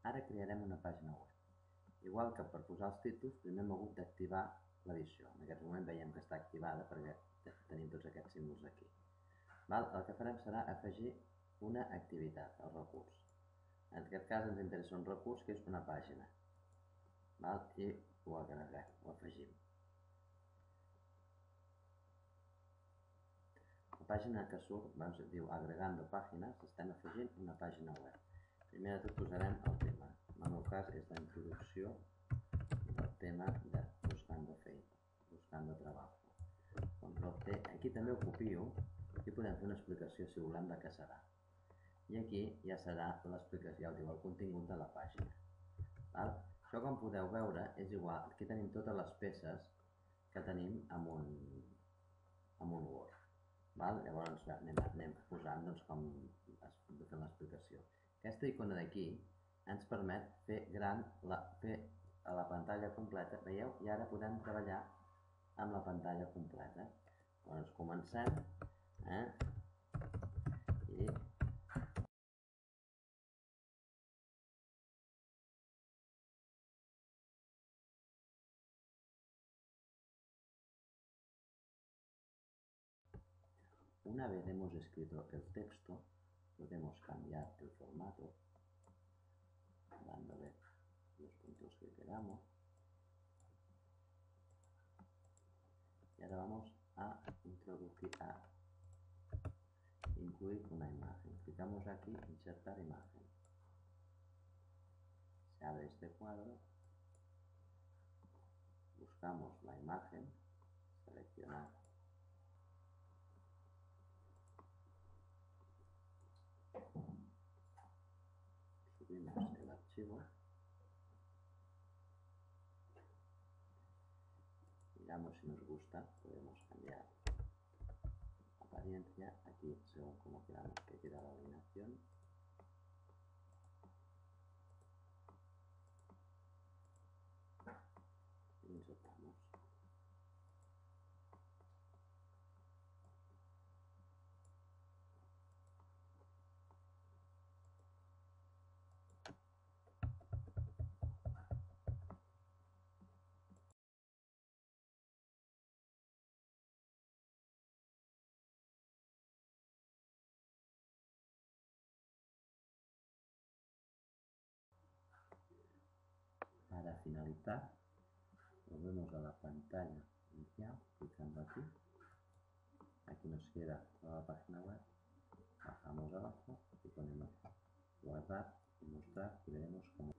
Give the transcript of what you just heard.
Ara crearem una pàgina web. Igual que per posar els títols, primer hem hagut d'activar l'edició. En aquest moment veiem que està activada perquè tenim tots aquests símbols aquí. El que farem serà afegir una activitat al recurs. En aquest cas ens interessa un recurs que és una pàgina. I ho agreguem, ho afegim. La pàgina que surt diu agregando páginas, estem afegint una pàgina web. Primer de tot posarem el tema. En el meu cas és la introducció del tema de buscando feina, buscando trabajo. Control T. Aquí també ho copio. Aquí podem fer una explicació si volem de què serà. I aquí ja serà l'explicació, ja ho diu, el contingut de la pàgina. Això, com podeu veure, és igual. Aquí tenim totes les peces que tenim en un Word. Llavors anem posant com fent l'explicació. Aquesta icona d'aquí ens permet fer gran a la pantalla completa, veieu? I ara podem treballar amb la pantalla completa. Llavors comencem i una vez hemos escrito el texto, podemos cambiar el formato dándole los puntos que queramos. Y ahora vamos a incluir una imagen. Clicamos aquí, insertar imagen. Se abre este cuadro. Buscamos la imagen, seleccionar. Subimos el archivo. Miramos si nos gusta, podemos cambiar la apariencia, aquí según como queramos que quede la alineación. Y insertamos. Para finalizar, volvemos a la pantalla inicial, clicando aquí. Aquí nos queda toda la página web. Bajamos abajo y ponemos guardar y mostrar y veremos cómo.